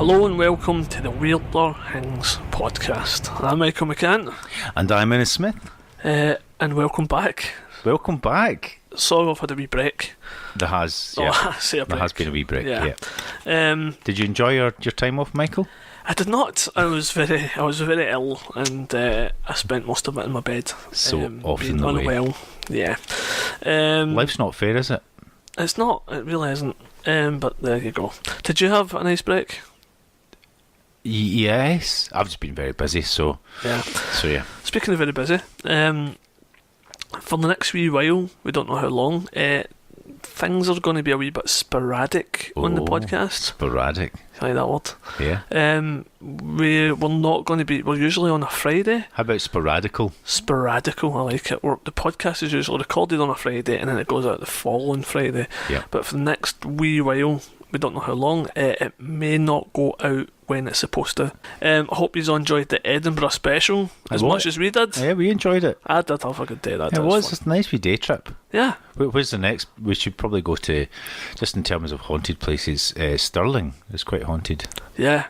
Hello and welcome to the Weirder Hings podcast. I'm Michael McCann. And I'm Ennis Smith. And welcome back. Welcome back. Sorry I've had a wee break. There has, yeah. Oh, I say a break. There has been a wee break, yeah. Did you enjoy your time off, Michael? I did not. I was very ill, and I spent most of it in my bed. So often being the way. unwell. Yeah. Life's not fair, is it? It's not. It really isn't. But there you go. Did you have a nice break? Yes. I've just been very busy, so yeah. Speaking of very busy, for the next wee while, we don't know how long, things are going to be a wee bit sporadic on the podcast. Sporadic. I like that word. Yeah. We're not going to be. We're usually on a Friday. How about sporadical? Sporadical, I like it. The podcast is usually recorded on a Friday and then it goes out the following Friday. Yeah. But for the next wee while, we don't know how long, it may not go out when it's supposed to. I hope you enjoyed the Edinburgh special as much as we did. Yeah, we enjoyed it. I did have a good day that day. It was just a nice wee day trip. Yeah. Where's the next? We should probably go to, just in terms of haunted places, Stirling is quite haunted. Yeah.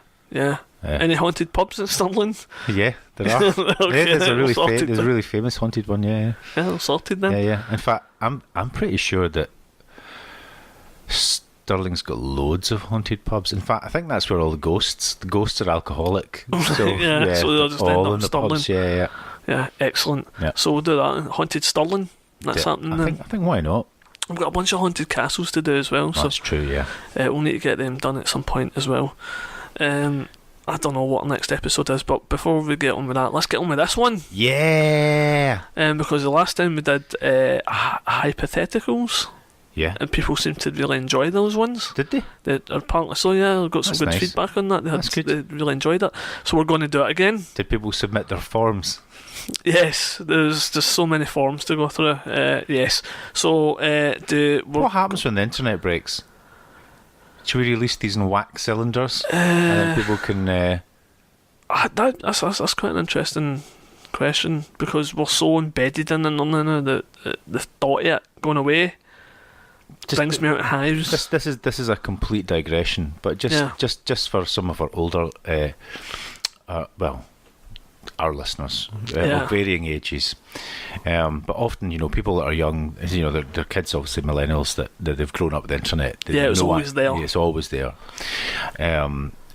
Any haunted pubs in Stirling? Yeah, there are. Okay, there's a really famous haunted one. Yeah. Yeah, sorted then. Yeah. In fact, I'm pretty sure that Stirling's got loads of haunted pubs. In fact, I think that's where all the ghosts are alcoholic. So, yeah, so they'll just end all up in the Stirling. pubs. Yeah. Yeah, excellent. Yeah. So we'll do that. Haunted Stirling. That's happening then. I think why not? We've got a bunch of haunted castles to do as well. That's true, yeah. We'll need to get them done at some point as well. I don't know what our next episode is, but before we get on with that, let's get on with this one. Yeah. Because the last time we did hypotheticals. Yeah. And people seem to really enjoy those ones. Did they? Apparently so, yeah. I got some good feedback on that. They really enjoyed it. So we're going to do it again. Did people submit their forms? Yes, there's just so many forms to go through. Yes. So, what happens when the internet breaks? Should we release these in wax cylinders? And then people can... That's quite an interesting question, because we're so embedded in it now that the thought of it going away brings me out of hives. This is a complete digression, but just for some of our older, our listeners of varying ages, but often people that are young, they're kids, obviously millennials, that they've grown up with the internet. It's always there. It's always there.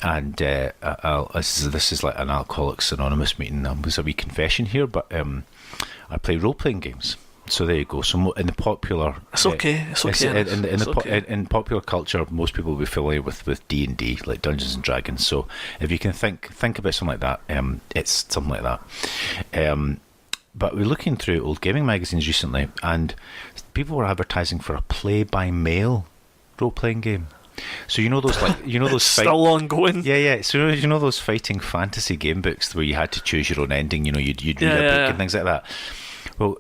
This is like an Alcoholics Anonymous meeting. There's a wee confession here, but I play role-playing games. So there you go. So in the popular, it's okay. In popular culture, most people will be familiar with D&D, like Dungeons and Dragons. So if you can think about something like that, it's something like that. But we're looking through old gaming magazines recently, and people were advertising for a play-by-mail role-playing game. So those still ongoing. Yeah. So those fighting fantasy game books where you had to choose your own ending. You'd read a book and things like that. Well,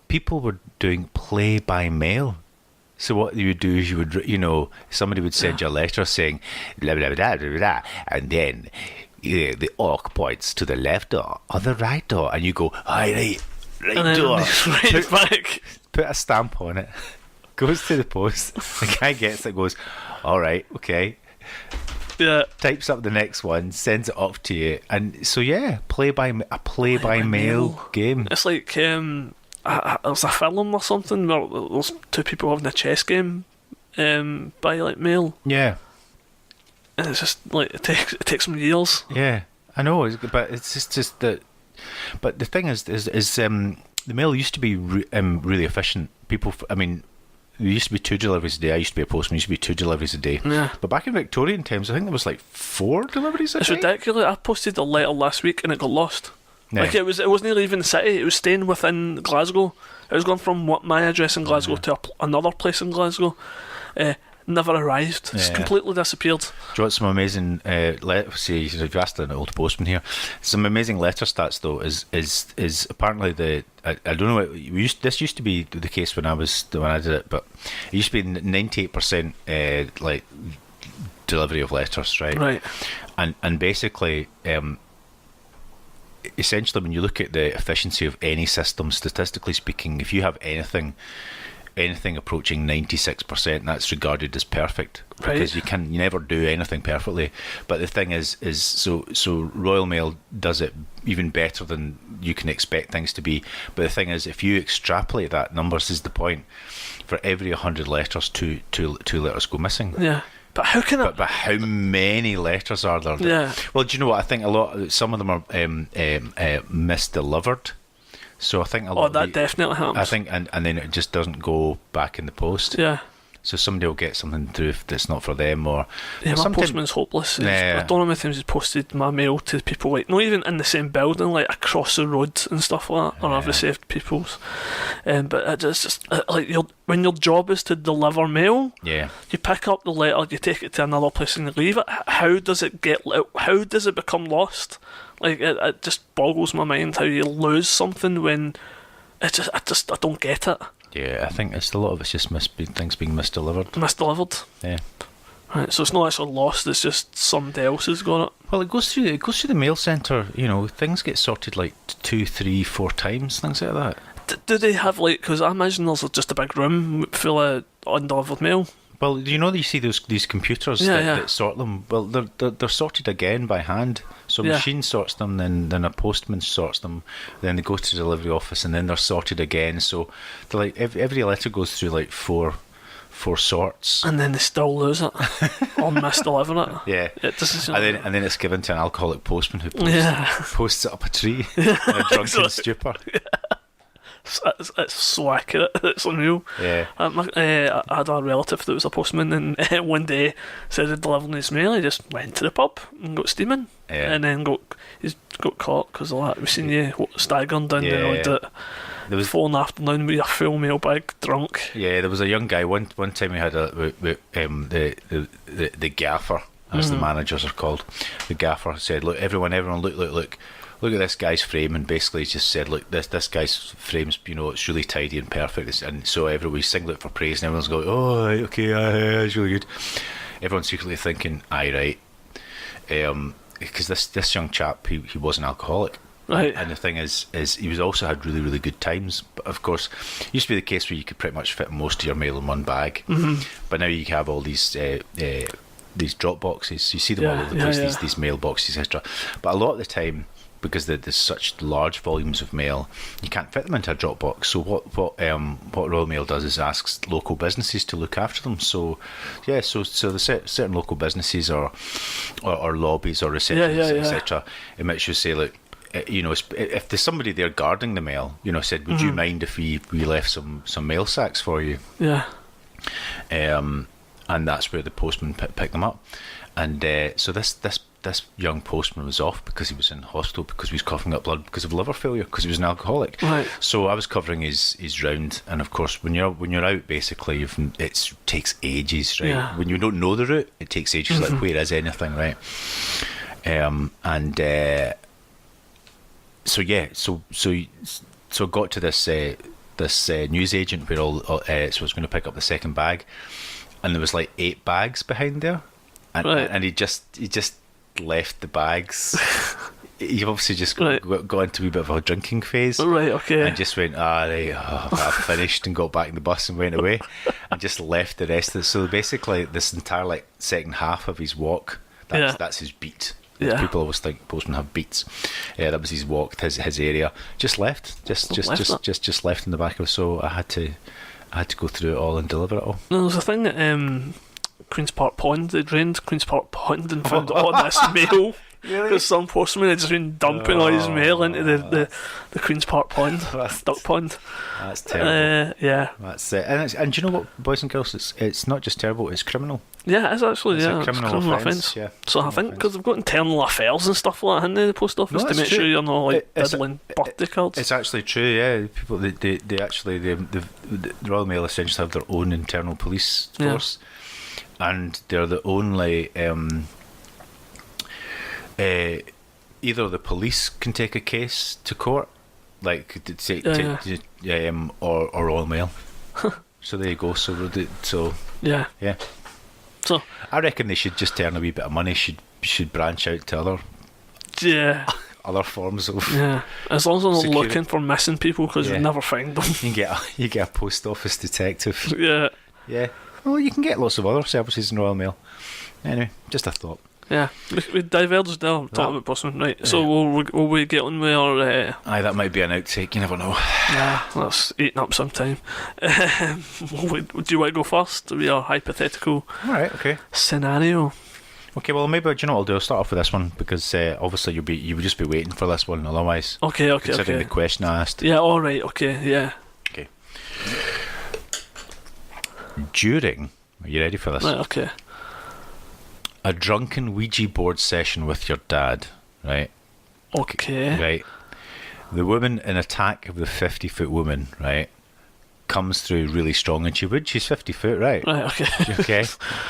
people were doing play-by-mail. So what you would do is somebody would send you a letter saying blah blah blah blah blah, and then the orc points to the left door or the right door, and you go, right door, back. Put a stamp on it, goes to the post. The guy gets it, goes, all right, okay. Yeah. Types up the next one, sends it off to you, and so play-by-mail game. It's like there's a film or something where there's two people having a chess game by like mail. Yeah. And it's just like it takes some years. Yeah, I know, but it's just that. But the thing is the mail used to be really efficient. There used to be 2 deliveries a day. I used to be a postman. There used to be 2 deliveries a day. Yeah. But back in Victorian times, I think there was like 4 deliveries a day. It's ridiculous. I posted a letter last week and it got lost. Yeah. Like it wasn't leaving the city. It was staying within Glasgow. It was going from my address in Glasgow to another place in Glasgow. Never arrived. It's completely disappeared. Do you want some amazing see, if you asked an old postman here, some amazing letter stats though is apparently I don't know, this used to be the case when I did it, but it used to be 98% like delivery of letters, right? And basically essentially when you look at the efficiency of any system, statistically speaking, if you have anything anything approaching 96%, that's regarded as perfect, because Right. you never do anything perfectly. But the thing is so Royal Mail does it even better than you can expect things to be. But the thing is, if you extrapolate that, numbers is the point. For every 100 letters, two letters go missing. Yeah. But how can it? But how many letters are there? Yeah. Well, do you know what? I think some of them are misdelivered. So I think a lot. Oh, that definitely happens. I think, and then it just doesn't go back in the post. Yeah. So somebody will get something through that's not for them, or Yeah, my sometimes- postman's hopeless. Yeah. I don't know how many times he's posted my mail to people, like, not even in the same building, like across the road and stuff like that, or I've received people's. But it's just like when your job is to deliver mail, Yeah. you pick up the letter, you take it to another place, and you leave it. How does it How does it become lost? Like it just boggles my mind how you lose something when I don't get it. Yeah, I think it's a lot of it's just things being misdelivered. Misdelivered. Yeah. Right, so it's not actually lost, it's just somebody else has got it. Well, it goes through the mail centre. You know, things get sorted like 2, 3, 4 times, things like that. Do they have, like, because I imagine there's just a big room full of undelivered mail. Well, you know, you see these computers that sort them. Well, they're sorted again by hand. So a machine sorts them, then a postman sorts them, then they go to the delivery office, and then they're sorted again. So they're like every letter goes through like four sorts. And then they still lose it or misdeliver it. Yeah. It doesn't. And then it's given to an alcoholic postman who posts it up a tree in a drunken stupor. It's so accurate. It's unreal. Yeah. I had a relative that was a postman, and one day said he'd delivering his mail. He just went to the pub and got steaming, and then he's got caught because of that. We've seen you staggering down the road at 4 in the afternoon with a full mail bag, drunk. Yeah, there was a young guy. One time we had the gaffer, as the managers are called. The gaffer said, "Look, everyone, look at this guy's frame," and basically just said, "Look, this guy's frame's, it's really tidy and perfect." And so everybody singled it for praise, and everyone's going, "Oh, right, okay, it's really good." Everyone's secretly thinking, "Aye, right," because this young chap, he was an alcoholic. Right. And the thing is he was also had really, really good times. But of course, it used to be the case where you could pretty much fit most of your mail in one bag. Mm-hmm. But now you have all these drop boxes. You see them all over the place, these mailboxes, etc. But a lot of the time, because there's such large volumes of mail, you can't fit them into a drop box. So what Royal Mail does is asks local businesses to look after them. So the certain local businesses or lobbies or receptions, etc. It makes you say, look, if there's somebody there guarding the mail, said, would you mind if we left some mail sacks for you? Yeah. And that's where the postman picked them up. And so this young postman was off because he was in hospital because he was coughing up blood because of liver failure, because he was an alcoholic. Right. So I was covering his round, and of course when you're out, basically it takes ages, right? Yeah. When you don't know the route, it takes ages. Like, where is anything, right? So I got to this news agent where so I was going to pick up the second bag, and there was like 8 bags behind there, and he just left the bags. He obviously just got into a wee bit of a drinking phase, Right. Okay. and just went, I've finished, and got back in the bus and went away, and just left the rest of it. So basically, this entire second half of his walk, that's his beat. Yeah. People always think postmen have beats. Yeah, that was his walk, his area. Just left, just left in the back of it. So I had to go through it all and deliver it all. No, there's a thing at Queen's Park Pond. They drained Queen's Park Pond and found all this mail. Because some postman had just been dumping all his mail into the Queen's Park Pond, duck pond. That's terrible. Yeah. That's it. And do you know what, boys and girls? It's not just terrible; it's criminal. Yeah, it's actually a criminal offence. Yeah. So I think because they've got internal affairs and stuff like that in the post office to make sure you're not diddling birthday cards. It's actually true. Yeah, people they actually the Royal Mail essentially have their own internal police force, and they're the only. Either the police can take a case to court, like or Royal Mail. So there you go. So yeah. So I reckon they should just earn a wee bit of money. Should branch out to other other forms of. Yeah, as long as they're not security. looking for missing people, because you never find them. You get a post office detective. Yeah. Yeah. Well, you can get lots of other services in Royal Mail. Anyway, just a thought. Yeah, we diverged there talking about Postman, right? So will we get on with our? Aye, that might be an outtake. You never know. Yeah, that's eating up some time. Do you want to go first? We are hypothetical. All right. Okay. Scenario. Okay. Well, maybe do you know what I'll do? I'll start off with this one because obviously you would just be waiting for this one otherwise. Okay. Considering the question I asked. Yeah. All right. Okay. Yeah. Okay. During, are you ready for this? Right. Okay. A drunken Ouija board session with your dad, right? Okay. Right. The woman in Attack of the 50-Foot Woman, right, comes through really strong, and she's 50 foot, right? Right. Okay. Okay.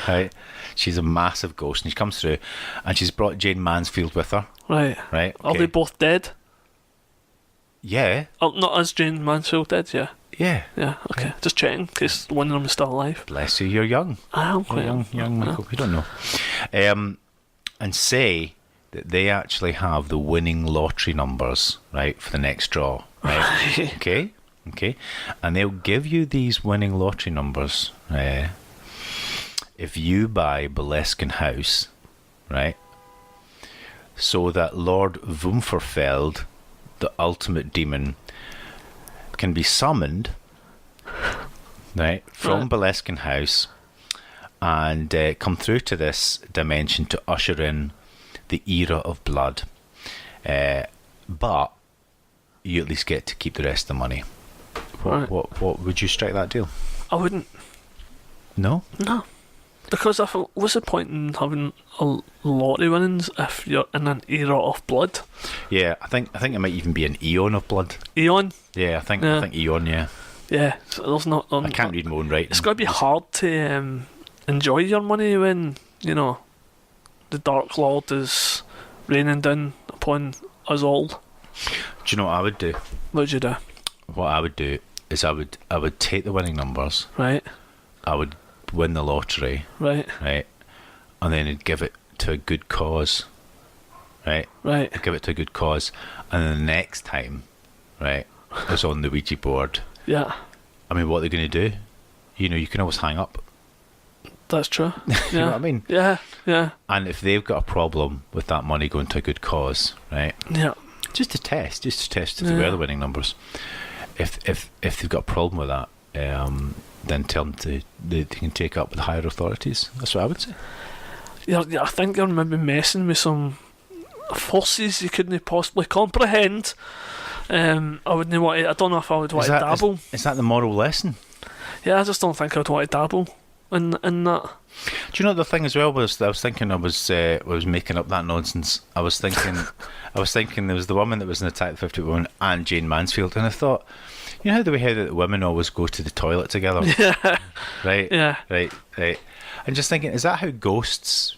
Right. She's a massive ghost, and she comes through, and she's brought Jane Mansfield with her. Right. Right. Are Okay. they both dead? Yeah. Oh, not as Jane Mansfield dead. Yeah. Yeah. Yeah. Okay. Just checking, in case one of them is still alive. Bless you. You're young. I am quite Young Michael. You don't know. And say that they actually have the winning lottery numbers, right, for the next draw, right? Okay. And they'll give you these winning lottery numbers if you buy Boleskine House, right? So that Lord Wumferfeld, the ultimate demon, can be summoned, right, from Boleskine House and come through to this dimension to usher in the era of blood. But you at least get to keep the rest of the money. What would you strike that deal? I wouldn't. No? No. Because what's the point in having a lottery winnings if you're in an era of blood? Yeah, I think it might even be an eon of blood. Eon? Yeah, I think eon. Yeah. Yeah. So there's not. I can't read my own writing. It's got to be hard to enjoy your money when the Dark Lord is raining down upon us all. Do you know what I would do? What would you do? What I would do is I would take the winning numbers. Right. I would win the lottery. Right. Right. And then I'd give it to a good cause. Right. Right. I'd give it to a good cause, and then the next time, right, it's on the Ouija board. Yeah. I mean, what are they going to do? You can always hang up. That's true. Yeah. You know what I mean? Yeah. Yeah. And if they've got a problem with that money going to a good cause, right? Yeah. Just to test if they were the winning numbers. If they've got a problem with that, then tell them they can take up with higher authorities. That's what I would say. Yeah, I think you're maybe messing with some forces you couldn't possibly comprehend. I wouldn't want to. I don't know if I would want to dabble. Is that the moral lesson? Yeah, I just don't think I'd want to dabble in that. Do you know the thing as well was I was thinking I was making up that nonsense. I was thinking there was the woman that was in Attack of the 50 Woman and Jane Mansfield, and I thought, you know how the women always go to the toilet together? Yeah. Right? Yeah. Right. And just thinking, is that how ghosts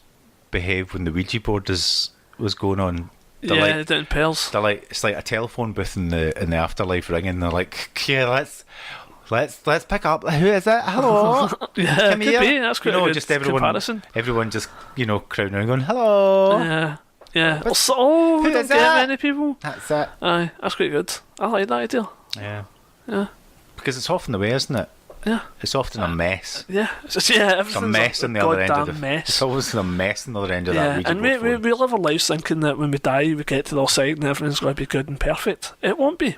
behave when the Ouija board was going on? They're down in pairs. They're like, it's like a telephone booth in the afterlife ringing. They're like, yeah, let's pick up. Who is it? Hello. Yeah, Come could here. be. That's quite a good just comparison. Everyone just crowding around going, hello. Yeah. Yeah. But We who don't is get that? many people. That's it. Aye, that's quite good. I like that idea. Yeah. Yeah. Because it's often the way, isn't it? Yeah. It's often a mess. Yeah. It's It's a mess on the other end of the mess. It's always a mess on the other end of that. And we live our lives thinking that when we die we get to the other side and everything's going to be good and perfect. It won't be.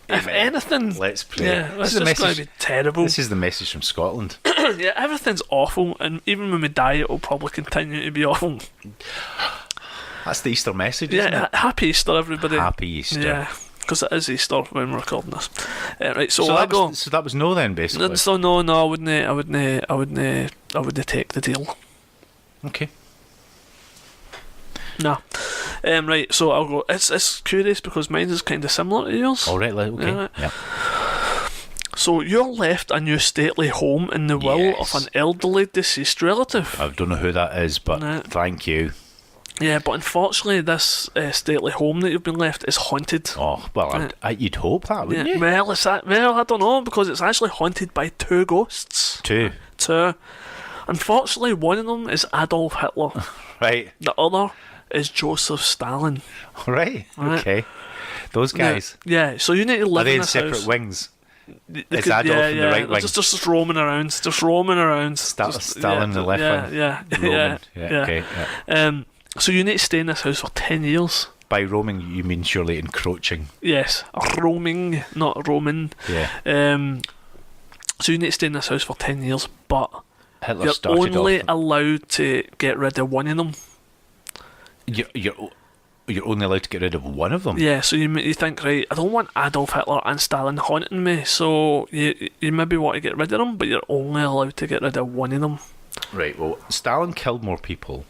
If anything, let's pray. Yeah, it's just going to be terrible. This is the message from Scotland. Yeah, everything's awful, and even when we die, it will probably continue to be awful. That's the Easter message, isn't it? Happy Easter, everybody. Happy Easter. Yeah, because it is Easter when we're recording this. Right, so that was no then, basically. So no, I wouldn't take the deal. Okay. No. Right, so I'll go. It's curious because mine is kind of similar to yours. All right, okay. Yeah. Yeah. So you're left a new stately home in the will of an elderly deceased relative. I don't know who that is, but thank you. Yeah, but unfortunately this stately home that you've been left is haunted. Oh, well, you'd hope that, wouldn't you? Well, I don't know, because it's actually haunted by two ghosts. Two. Unfortunately, one of them is Adolf Hitler. Right. The other is Joseph Stalin. Right. Okay. Those guys. Yeah. So you need to live Are they in in this separate house. wings? They Is could- Adolf in the right wing? Just roaming around. Stalin in the left wing. Yeah. Roman. Yeah. Okay. Yeah. So you need to stay in this house for 10 years. By roaming, you mean surely encroaching. Yes, roaming, not Roman. Yeah. So you need to stay in this house for 10 years, but Hitler you're started only off. allowed to get rid of one of them. You're only allowed to get rid of one of them. Yeah, so you think, right, I don't want Adolf Hitler and Stalin haunting me, so you maybe want to get rid of them, but you're only allowed to get rid of one of them. Right. Well, Stalin killed more people,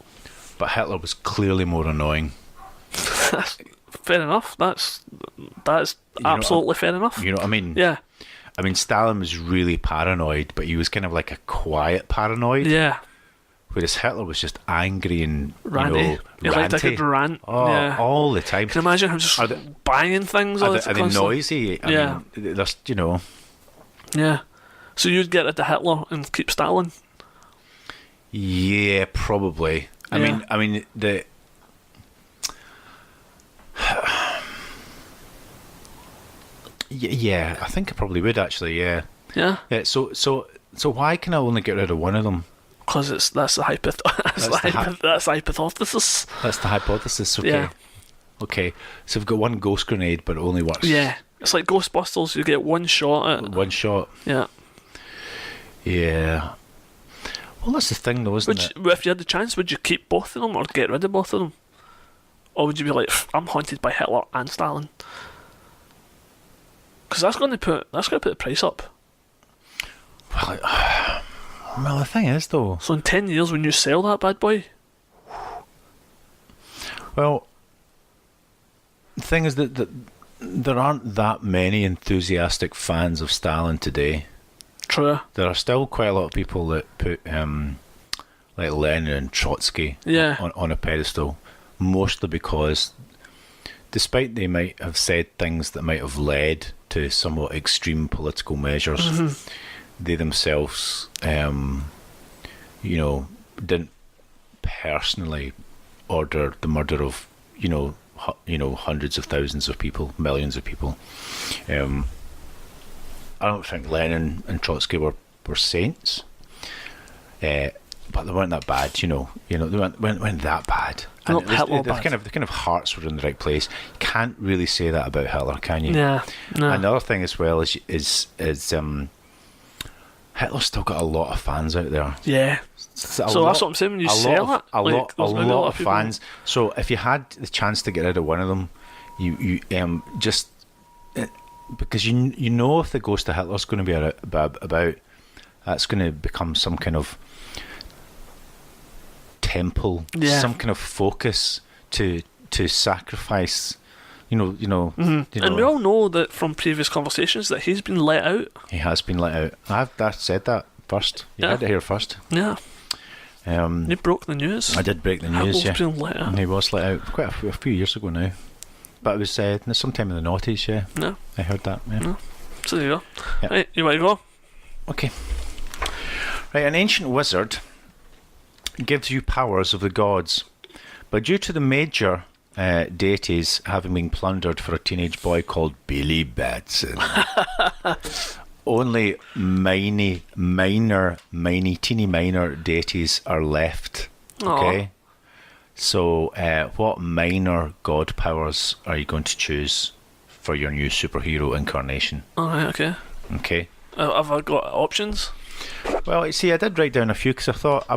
but Hitler was clearly more annoying. Fair enough. That's absolutely fair enough. You know what I mean? Yeah. I mean, Stalin was really paranoid, but he was kind of like a quiet paranoid. Yeah. Whereas Hitler was just angry and Ranty. He liked a good rant. Yeah. All the time. Can you imagine him just banging things all the time? Are they noisy? I mean, there's, Yeah. So you'd get rid of Hitler and keep Stalin? Yeah, probably. I mean the. Yeah, I think I probably would actually. Yeah. Yeah. Yeah. So why can I only get rid of one of them? Because that's the hypothesis. That's the hypothesis. That's the hypothesis. Okay. Yeah. Okay. So we've got one ghost grenade, but it only works. Yeah. It's like Ghostbusters. You get one shot at. One shot. Yeah. Yeah. Well, that's the thing, though, isn't it? If you had the chance, would you keep both of them or get rid of both of them? Or would you be like, I'm haunted by Hitler and Stalin? Because that's going to put the price up. Well, the thing is, though. So in 10 years, when you sell that bad boy. Well, the thing is that there aren't that many enthusiastic fans of Stalin today. True. There are still quite a lot of people that put like Lenin and Trotsky on a pedestal, mostly because despite they might have said things that might have led to somewhat extreme political measures, they themselves didn't personally order the murder of hundreds of thousands of people, millions of people. I don't think Lenin and Trotsky were saints, but they weren't that bad. They weren't that bad. And the kind of hearts were in the right place. You can't really say that about Hitler, can you? Yeah. No. Another thing as well is Hitler's still got a lot of fans out there. Yeah. So that's what I'm saying. When you sell it, a lot of people. fans. So if you had the chance to get rid of one of them, you just. Because you know if the ghost of Hitler's going to be about, that's going to become some kind of temple, some kind of focus to sacrifice. And we all know that from previous conversations that he's been let out. He has been let out. I've said that first. You heard it here first. Yeah. You broke the news. I did break the news. Hitler's been let out. And he was let out quite a few years ago now. But it was sometime in the noughties, yeah. No. I heard that, yeah. No. So there you go. Yeah. Right, you want to go? Okay. Right, an ancient wizard gives you powers of the gods, but due to the major deities having been plundered for a teenage boy called Billy Batson, only teeny minor deities are left. Okay? Aww. So, what minor god powers are you going to choose for your new superhero incarnation? Alright, okay. Okay. Have I got options? Well, you see, I did write down a few because I thought I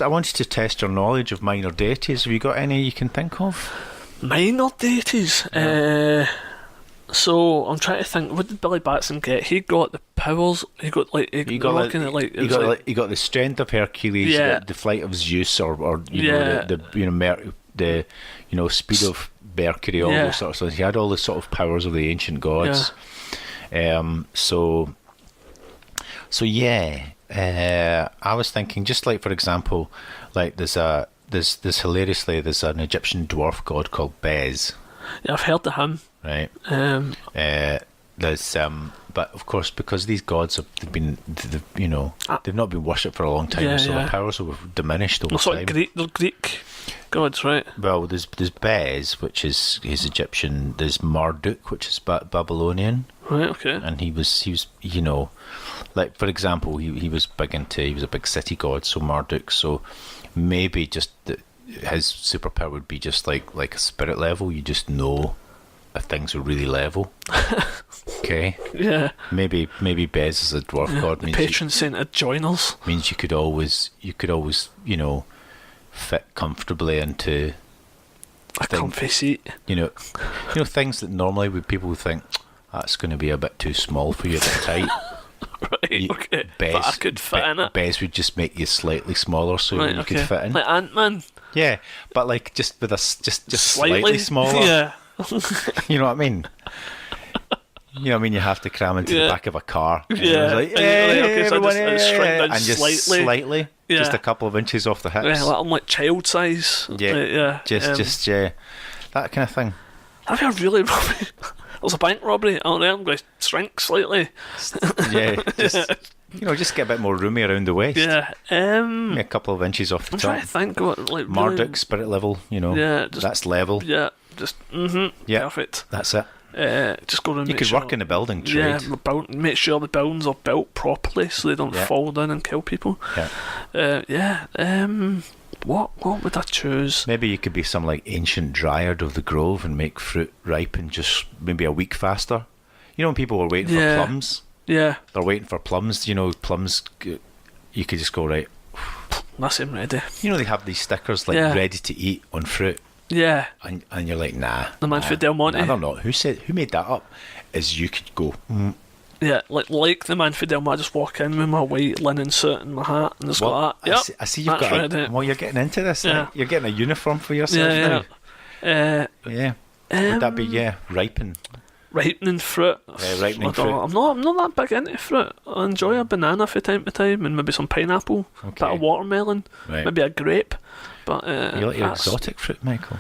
wanted to test your knowledge of minor deities. Have you got any you can think of? Minor deities? Yeah. So I'm trying to think. What did Billy Batson get? He got the powers. He got the strength of Hercules, the flight of Zeus, or the speed of Mercury, all those sorts of things. He had all the sort of powers of the ancient gods. Yeah. I was thinking, just like for example, like there's an Egyptian dwarf god called Bez. Yeah, I've heard of him. Right. But of course, because these gods they've not been worshipped for a long time, so their powers have diminished over time. They're Greek. Gods, right. Well, there's Bez, which is Egyptian. There's Marduk, which is Babylonian. Right, okay. And he was like, for example, he was a big city god, so Marduk. So maybe just his superpower would be just like a spirit level. You just know if things are really level. Okay. Yeah. Maybe Bez is a dwarf god. The patron saint of joiners. Means you could always fit comfortably into a comfy seat. Things that normally people would think that's going to be a bit too small for you, a bit tight. Right, okay. But I could fit in it. Bez would just make you slightly smaller so you could fit in. Like Ant-Man. Yeah, but like just with just slightly smaller. Yeah. You know what I mean? You have to cram into the back of a car. Yeah. Like, so just shrink down and just slightly. Yeah. Just a couple of inches off the hips. Yeah, I'm like child size. Yeah. Just that kind of thing. That'd be a really robbery. There's a bank robbery. I'm going to shrink slightly. Yeah, just get a bit more roomy around the waist. Yeah. A couple of inches off the I'm top. trying to think what, like, Marduk, really, spirit level, Yeah, that's level. Yeah, just yeah, perfect. That's it. Just go and you make could sure, work in the building trade. Yeah, make sure the buildings are built properly so they don't fall down and kill people. Yeah. What would I choose? Maybe you could be some like ancient dryad of the grove and make fruit ripen just maybe a week faster. When people are waiting for plums. Yeah. They're waiting for plums. Plums. You could just go, right, that's him ready. They have these stickers like ready to eat on fruit. Yeah. And you're like, nah. The man for Del Monte. Nah, they're not. Who made that up? Is you could go. Yeah, like the man for Del Monte, I just walk in with my white linen suit and my hat and just go that. Yep. I see you've got. Well, you're getting into this. Yeah. Like, you're getting a uniform for yourself now. Yeah. Would that be ripening fruit? Ripening fruit. I'm not that big into fruit. I enjoy a banana from time to time and maybe some pineapple, a bit of watermelon, maybe a grape. But you like your exotic fruit, Michael?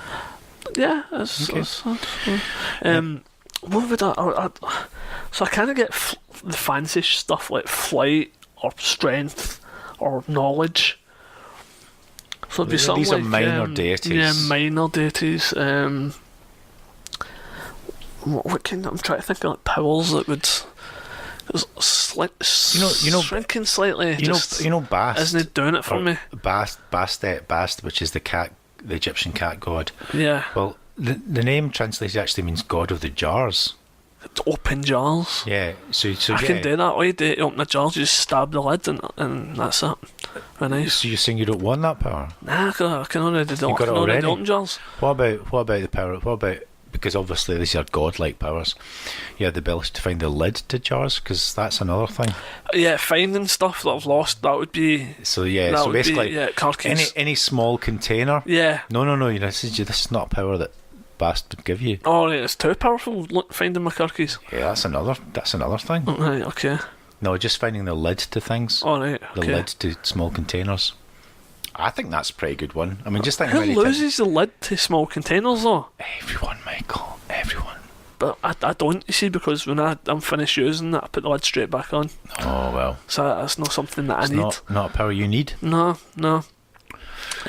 Yeah. What would so I kind of get the fancy stuff like flight or strength or knowledge. So it'd be something these like, are minor deities. Yeah, minor deities. What kind? I'm trying to think of like powers that would. Shrinking slightly. Bast. Isn't it doing it for me? Bast, which is the Egyptian cat god. Yeah. Well, the name translated actually means god of the jars. Open jars. Yeah. So I can do that. All you do to open the jars, you just stab the lid and that's it. Very nice. So you're saying you don't want that power? Nah, I can only do open jars. What about the power? Because obviously these are godlike powers. You have the ability to find the lid to jars, because that's another thing. Yeah, finding stuff that I've lost, that would be... So basically, card keys. Any small container... Yeah. No, this is not a power that Bast would give you. Oh, right, it's too powerful, finding my card keys. Yeah, that's another thing. Right, okay. No, just finding the lid to things. Oh, right, okay. The lid to small containers. I think that's a pretty good one. I mean, just think who loses the lid to small containers, though? Everyone, Michael. Everyone. But I don't, you see, because when I'm finished using it, I put the lid straight back on. Oh, well. So that's not something that I need. Not a power you need. No. Not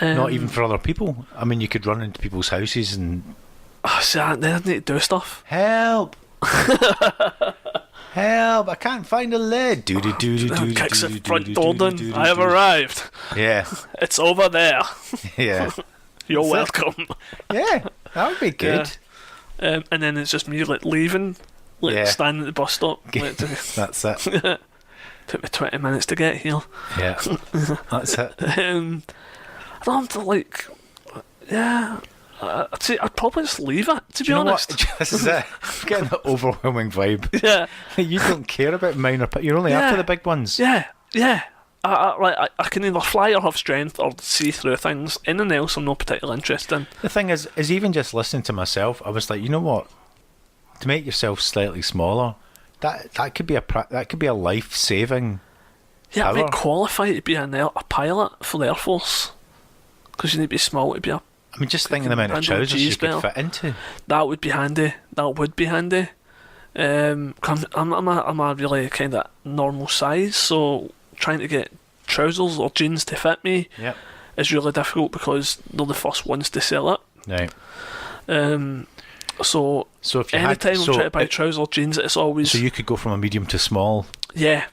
even for other people. I mean, you could run into people's houses and... Oh, see, I need to do stuff. Help! Help! I can't find a lid. Kicks the front door down. I have arrived. Yeah. It's over there. Yeah. You're welcome. Yeah, that would be good. Yeah. And then it's just me leaving, standing at the bus stop. That's it. Took me 20 minutes to get here. Yeah, that's it. I don't I'd probably just leave it, to be honest. This is it. I'm getting an overwhelming vibe. Yeah. You don't care about minor, you're only after the big ones. Yeah. I can either fly or have strength or see through things. Anything else I'm not particularly interested in. The thing is even just listening to myself, I was like, you know what? To make yourself slightly smaller, that could be a life-saving Yeah, power. I might qualify to be a pilot for the Air Force. Because you need to be small to be a... I mean, just thinking the amount of trousers you could fit into. That would be handy. I'm a really kind of normal size, so trying to get trousers or jeans to fit me is really difficult because they're the first ones to sell it. Right. So if you anytime I'm trying to buy trousers or jeans, it's always... So you could go from a medium to small. Yeah.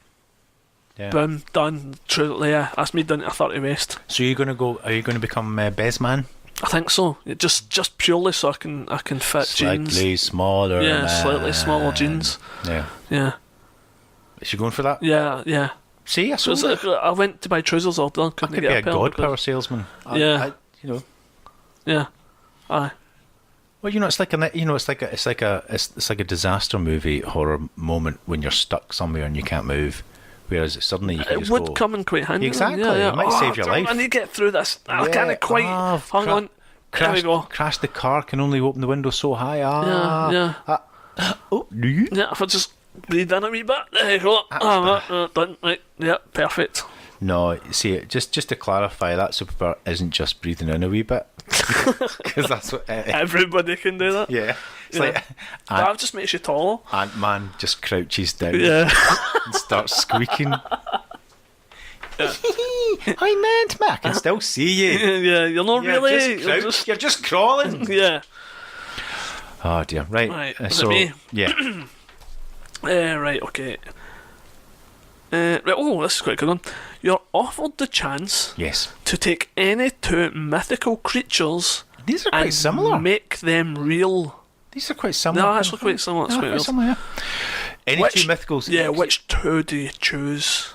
Yeah. Boom, done. True, yeah. That's me done to a 30 waist. So are you going to become Bezman? I think so. Just purely so I can fit jeans. Slightly smaller. Yeah, man. slightly smaller jeans. Yeah. Yeah. Is she going for that? Yeah. See, I went to buy trousers all done. I could be a God Power salesman. Yeah. Yeah. Aye. Well, it's like a disaster movie horror moment when you're stuck somewhere and you can't move. Whereas suddenly you can it would come in quite handy. Exactly. Yeah. It might save your life. I need to get through this. I can't quite. Hang on. There we go. Crashed the car. Can only open the window so high. Yeah. Oh, do you? Yeah. If I just breathe in a wee bit. There you go. Done. Right. Yeah. Perfect. No, see, just to clarify, that superpower isn't just breathing in a wee bit, because that's what everybody can do that. Yeah, it's that just makes you taller. Ant-Man just crouches down, and starts squeaking. Hi, Ant-Man, I can still see you. Yeah, you're not really. You're just crawling. Yeah. Oh dear. Right. Is it me? Yeah. Right. Okay. Right. Oh, this is quite a good one. You're offered the chance. Yes. To take any two mythical creatures. These are quite similar. Make them real. These are quite similar. They're actually quite similar. It's quite similar. Yeah. Any two mythicals? Yeah. Which two do you choose?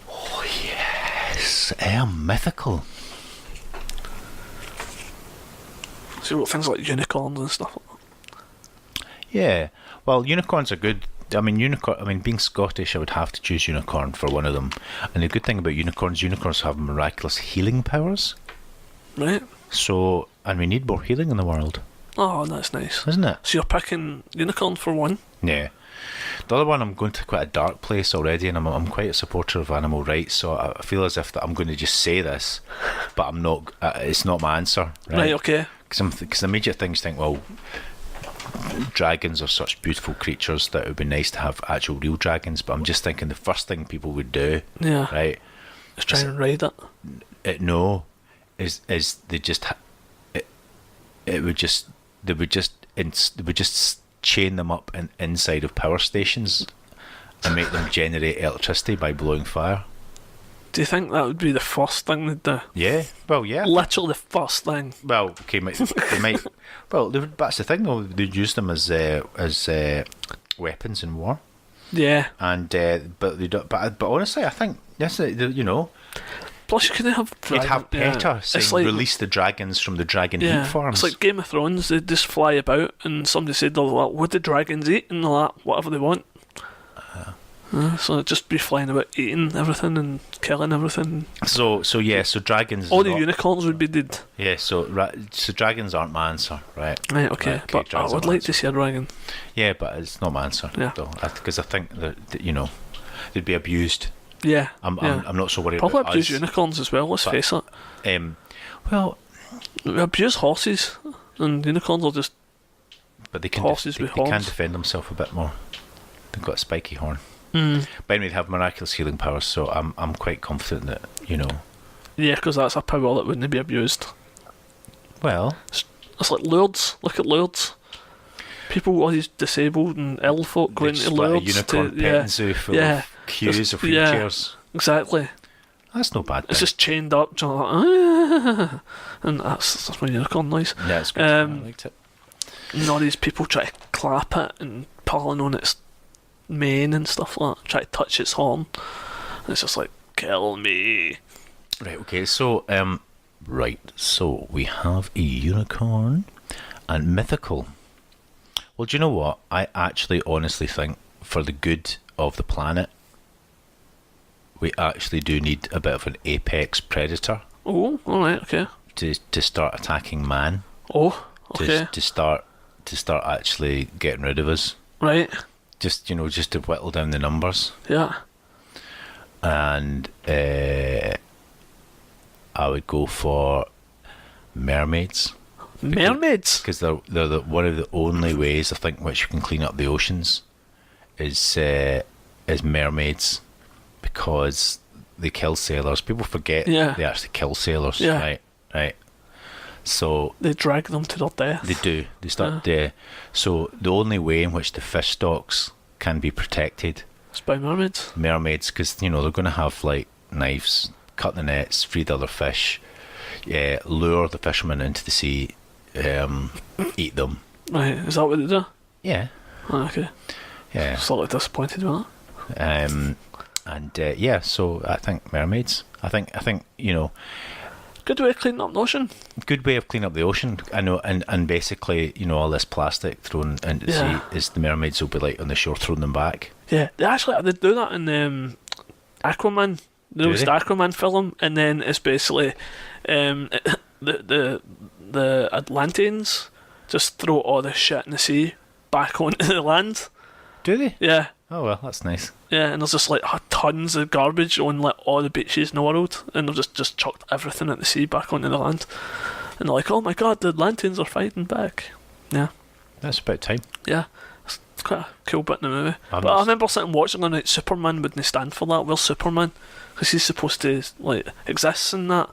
Oh yes, mythical. So what things like unicorns and stuff. Yeah. Well, unicorns are good. I mean, being Scottish, I would have to choose unicorn for one of them. And the good thing about unicorns have miraculous healing powers. Right. So, and we need more healing in the world. Oh, that's nice. Isn't it? So you're picking unicorn for one? Yeah. The other one, I'm going to quite a dark place already, and I'm quite a supporter of animal rights, so I feel as if that I'm going to just say this, but I'm not. It's not my answer. Right, okay. Because the immediate things think, well, dragons are such beautiful creatures that it would be nice to have actual real dragons, but I'm just thinking the first thing people would do, right, is try and ride it. Is they just they would just chain them up inside of power stations and make them generate electricity by blowing fire. Do you think that would be the first thing they'd do? Yeah, well, yeah. Literally the first thing. Well, okay, they might. Well, that's the thing, though. They'd use them as weapons in war. Yeah. And but they don't. But honestly, I think yes, Plus, you couldn't have. You'd have PETA saying, "Release the dragons from the dragon heat farms." It's like Game of Thrones. They just fly about, and somebody said, "Oh, what do dragons eat?" And they're like, "Whatever they want." So it'd just be flying about eating everything and killing everything. So dragons. All the unicorns would be dead. Yeah, so dragons aren't my answer, right? Right, okay. But I would like to see a dragon. Yeah, but it's not my answer. Yeah, because I think that they'd be abused. Yeah, I'm not so worried. Probably about abuse unicorns as well. Let's face it. Well, we abuse horses, and unicorns are just. But they can horses with horns. They can defend themselves a bit more. They've got a spiky horn. But anyway, they have miraculous healing powers, so I'm quite confident that Yeah, because that's a power that wouldn't be abused. Well, it's like Lourdes. Look at Lourdes. People, all these disabled and ill folk going to Lourdes. A unicorn petting zoo full of queues of wheelchairs. Exactly. That's no bad thing. It's just chained up, and that's my unicorn noise. Yeah, it's good. I liked it. And all these people try to clap it and pulling on its mane and stuff like that, try to touch its horn. And it's just like, kill me. Right, okay, so so we have a unicorn and mythical. Well, do you know what? I actually honestly think for the good of the planet, we actually do need a bit of an apex predator. Oh, alright, okay. To start attacking man. Oh, okay. To start actually getting rid of us. Right. Just to whittle down the numbers. Yeah. And I would go for mermaids. Mermaids? Because they're one of the only ways I think which you can clean up the oceans is mermaids, because they kill sailors. People forget they actually kill sailors. Yeah. Right. So they drag them to their death. They do. They start there. So the only way in which the fish stocks can be protected is by mermaids. Mermaids, because they're going to have like knives, cut the nets, feed other fish, lure the fishermen into the sea, eat them. Right, is that what they do? Yeah. Oh, okay. Yeah. Slightly disappointed with that. So I think mermaids. I think good way of cleaning up the ocean. Good way of cleaning up the ocean. I know, and basically, all this plastic thrown into the sea is the mermaids will be like on the shore throwing them back. Yeah, they do that in Aquaman. The newest Aquaman film, and then it's basically the Atlanteans just throw all the shit in the sea back onto the land. Do they? Yeah. Oh well, that's nice. Yeah, and there's just like tons of garbage on like all the beaches in the world, and they've just chucked everything at the sea back onto the land, and they're like, "Oh my god, the Atlanteans are fighting back." Yeah, that's about time. Yeah, it's quite a cool bit in the movie. But I remember sitting watching on it. Superman wouldn't stand for that. Where's Superman? Because he's supposed to like exist in that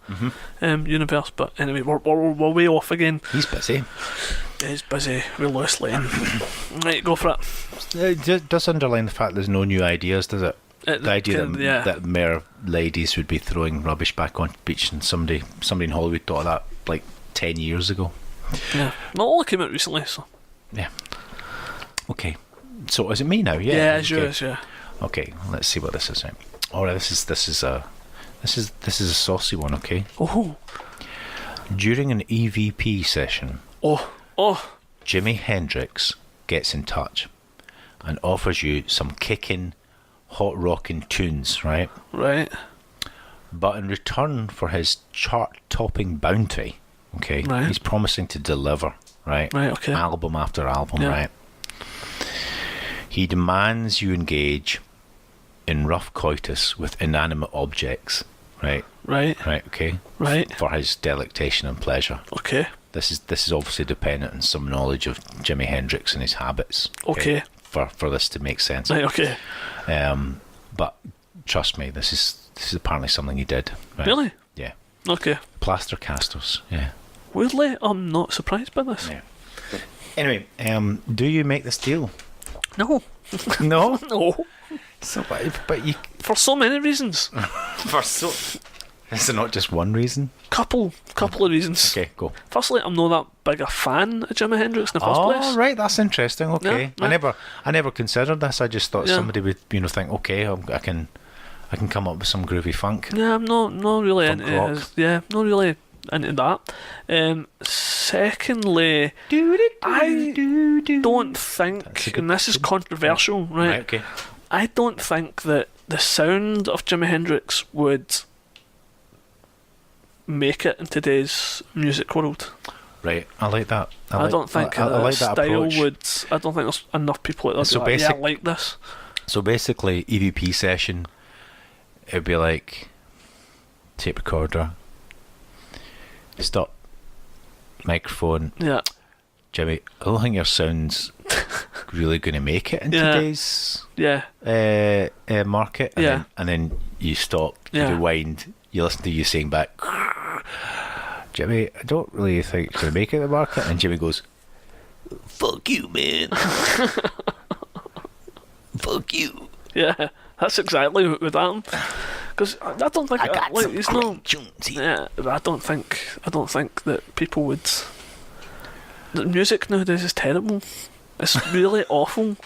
universe. But anyway, we're way off again. He's busy. He's busy with Lois Lane. Right, go for it. It does underline the fact there's no new ideas, does it? The idea that mere ladies would be throwing rubbish back on the beach, and somebody in Hollywood thought of that like 10 years ago. Yeah, well, all came out recently, so. Yeah. Okay. So is it me now? Yeah. Yeah, it's yours. Yeah. Okay, let's see what this is. All right, this is a saucy one. Okay. Oh. During an EVP session. Oh. Jimi Hendrix gets in touch and offers you some kicking, hot rocking tunes, right? Right. But in return for his chart-topping bounty, okay, right. He's promising to deliver, right? Right, okay. Album after album, right? He demands you engage in rough coitus with inanimate objects, right? Right. Right, okay. Right. For his delectation and pleasure. Okay. This is obviously dependent on some knowledge of Jimi Hendrix and his habits. Okay. For this to make sense. Right, okay. But trust me, this is apparently something he did. Right? Really? Yeah. Okay. Plaster casters, yeah. Weirdly, I'm not surprised by this. Yeah. Anyway, do you make this deal? No. No? No. So, but you... For so many reasons. Is there not just one reason? Couple of reasons. Okay, go. Firstly, I'm not that big a fan of Jimi Hendrix in the first place. Oh, right, that's interesting. Okay, yeah. I never considered this. I just thought somebody would, think, okay, I can come up with some groovy funk. Yeah, I'm not really funk into rock. not really into that. Secondly, I don't think, and this is controversial, right? Okay. I don't think that the sound of Jimi Hendrix would make it in today's music world. Right, I like that. I don't think I like that that style approach. would. I don't think there's enough people that So I like this. So basically, EVP session, it'd be like tape recorder, stop, microphone. Yeah. Jimmy, I don't think your sound's really going to make it in today's market. And then you stop, you rewind, you listen to you saying back, Jimmy, I don't really think it's going to make it in the market. And Jimmy goes, fuck you, man. Fuck you. Yeah, that's exactly what would happen. Because I don't think it's not. Yeah, but I don't think that people would. The music nowadays is terrible. It's really awful.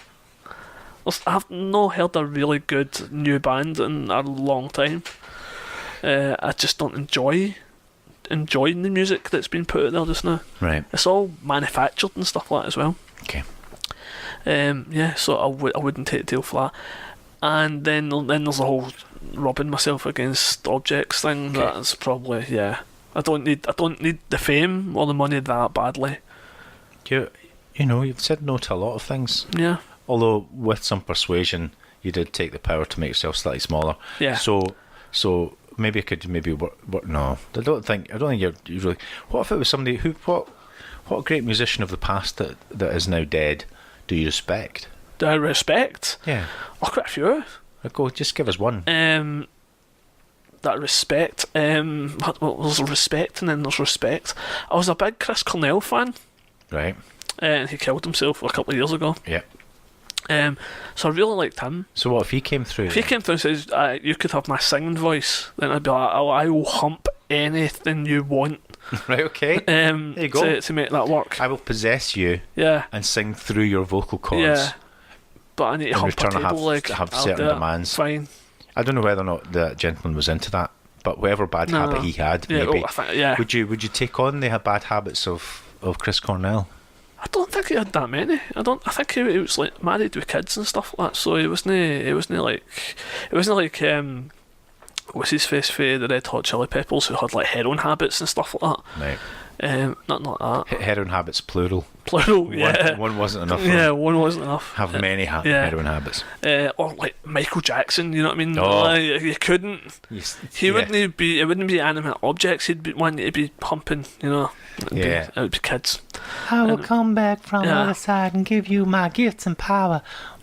I've not heard a really good new band in a long time. I just don't enjoying the music that's been put out there just now. Right. It's all manufactured and stuff like that as well. Okay. So I wouldn't take a deal for that. And then there's the whole rubbing myself against objects thing. Okay. That's probably I don't need the fame or the money that badly. You've said no to a lot of things. Yeah. Although with some persuasion, you did take the power to make yourself slightly smaller. Yeah. So maybe I could work. No, I don't think you're really. What if it was somebody what great musician of the past that is now dead do you respect? Do I respect? Yeah. Oh, quite a few. Go, just give us one. that I respect. Well, there's respect and then there's respect. I was a big Chris Cornell fan. Right. And he killed himself a couple of years ago. Yeah. So I really liked him. So what if he came through? If he came through and says, you could have my singing voice, then I'd be like, I will hump anything you want. Right, okay. There you go. To make that work. I will possess you. Yeah. And sing through your vocal cords. Yeah. But I need to hump a table leg. Have certain demands. Fine. I don't know whether or not the gentleman was into that, but whatever bad habit he had, maybe. Would you take on the bad habits of Chris Cornell? I don't think he had that many. I think he was like married with kids and stuff like that. So it wasn't like what's his face for the Red Hot Chili Peppers, who had like heroin habits and stuff like that. Right. Not like that. Heroin habits, plural. Yeah. One wasn't enough. Yeah, one wasn't enough. Have many heroin habits. Or like Michael Jackson, you know what I mean? Oh. You couldn't. It wouldn't be animate objects. He'd be wanting to be pumping, you know. It would be kids. I will come back from the other side and give you my gifts and power,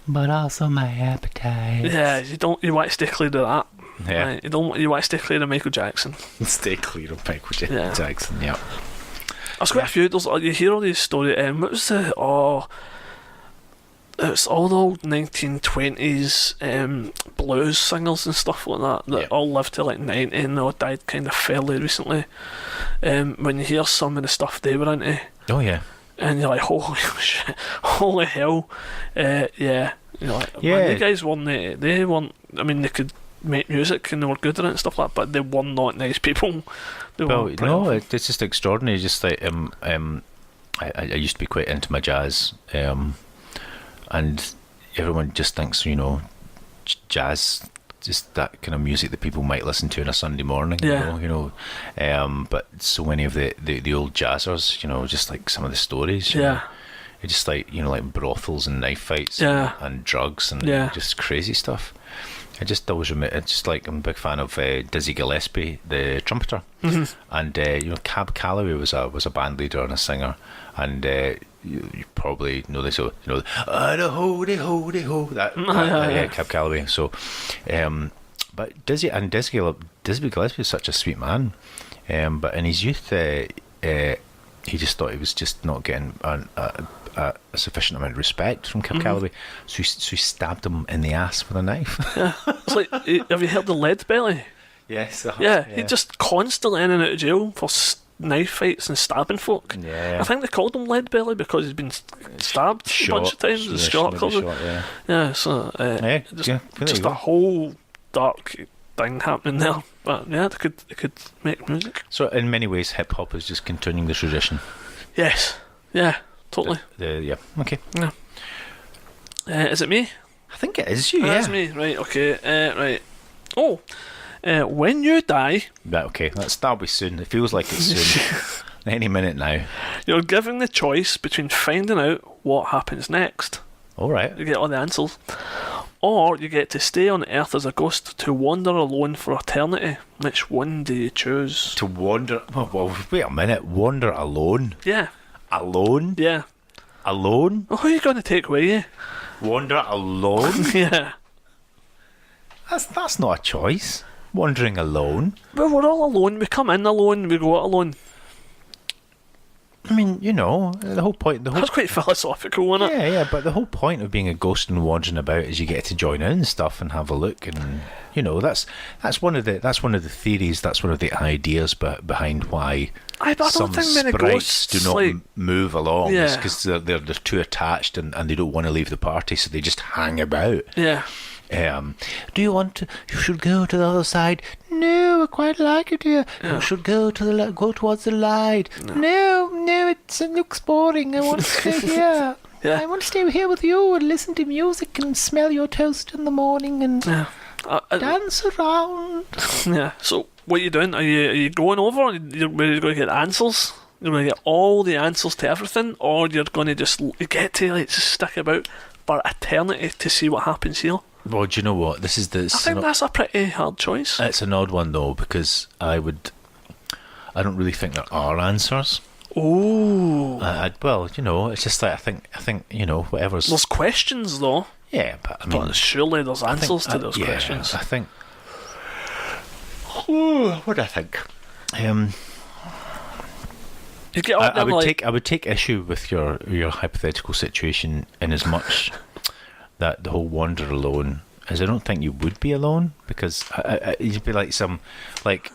but also my appetite. Yeah, you want to stay clear of that. Yeah. Right? You want to stay clear of Michael Jackson. Stay clear of Michael Jackson. Yeah. There's quite a few. You hear all these stories. What was it's all the old 1920s blues singers and stuff like that all lived to like 90 and all died kind of fairly recently. When you hear some of the stuff they were into, and you're like, holy shit, holy hell, you're like, man, you guys weren't. They weren't. I mean, they could make music and they were good at it and stuff like that, but they were not nice people. It's just extraordinary. Just like I used to be quite into my jazz, and everyone just thinks, jazz, just that kind of music that people might listen to on a Sunday morning. But so many of the old jazzers, just like some of the stories. It's just like like brothels and knife fights and drugs and just crazy stuff. I just always remember. It's just like I'm a big fan of Dizzy Gillespie, the trumpeter, and Cab Calloway was a band leader and a singer, and you probably know this. So the ho that Cab Calloway. So, but Dizzy Gillespie is such a sweet man, but in his youth, he just thought he was just not getting a sufficient amount of respect from Cab Calloway, so he stabbed him in the ass with a knife. It's like, have you heard of Lead Belly? Yes. He just constantly in and out of jail for knife fights and stabbing folk. I think they called him Lead Belly because he's been stabbed a bunch of times and shot. Just a whole dark thing happening there. But they could make music. So in many ways, hip hop is just continuing the tradition. Yes. Yeah. Totally. Okay. Yeah. Is it me? I think it is you. It's me. Right. Okay. Right. Oh. When you die. Right. Okay. That'll be soon. It feels like it's soon. Any minute now. You're given the choice between finding out what happens next. All right. You get all the answers, or you get to stay on Earth as a ghost to wander alone for eternity. Which one do you choose? To wander. Well, wait a minute. Wander alone. Yeah. Alone? Yeah. Alone? Well, who are you going to take with you? Wander alone? Yeah. That's not a choice. Wandering alone. But we're all alone. We come in alone. We go out alone. I mean, the whole point. That's quite philosophical, isn't it? Yeah. But the whole point of being a ghost and wandering about is you get to join in and stuff and have a look, and that's one of the theories. That's one of the ideas behind why some sprites do not move along. It's because they're too attached and they don't want to leave the party, so they just hang about. Yeah. Do you want to? You should go to the other side. No, I quite like it here. Yeah. You should go towards the light. No, it looks boring. I want to stay here. I want to stay here with you and listen to music and smell your toast in the morning and dance around. Yeah. So what are you doing? Are you going over? You're going to get answers. You're going to get all the answers to everything, or you're going to just get to just stick about for eternity to see what happens here. Well, do you know what? I think that's a pretty hard choice. It's an odd one though, because I don't really think there are answers. Oh. It's just like I think whatever's. There's questions though. Yeah, but I mean, surely there's answers to those questions. I think. What do I think? You get up there I would take issue with your hypothetical situation in as much that the whole wander alone, as I don't think you would be alone, because you'd be like some like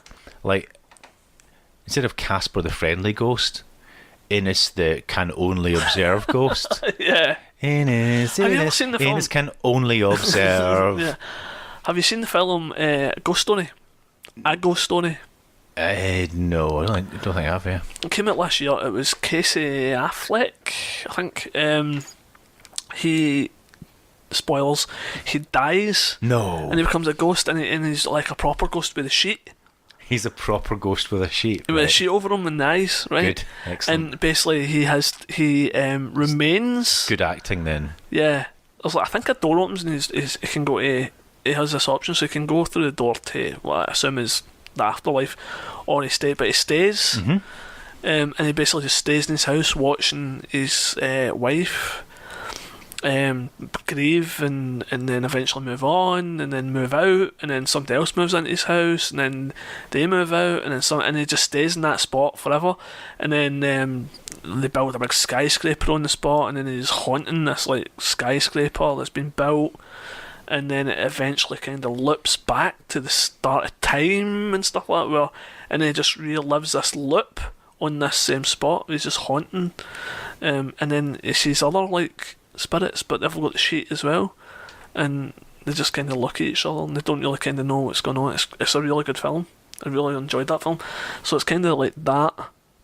instead of Casper the Friendly Ghost, Innes the Can Only Observe Ghost. Yeah. Innes seen the film? Innes can only observe. Yeah. Have you seen the film Ghost Story? A Ghost Story? No, I don't think I have. Yeah. It came out last year. It was Casey Affleck, I think. He, spoilers, he dies. No. And he becomes a ghost, and he's like a proper ghost with a sheet. He's a proper ghost with a sheet. With a sheet over him and the eyes, right? Good, excellent. And basically he remains. Good acting then. Yeah. I was like, I think a door opens and he can go to. He has this option, so he can go through the door to what I assume is the afterlife, or he stays. Mm-hmm. And he basically just stays in his house watching his wife grieve and then eventually move on and then move out, and then somebody else moves into his house and then they move out, and then and he just stays in that spot forever, and then they build a big skyscraper on the spot, and then he's haunting this like skyscraper that's been built, and then it eventually kind of loops back to the start of time and stuff like that, and then he just relives this loop on this same spot. He's just haunting, and then he sees other like spirits, but they've got the sheet as well, and they just kind of look at each other and they don't really kind of know what's going on. It's a really good film. I really enjoyed that film. So it's kind of like that.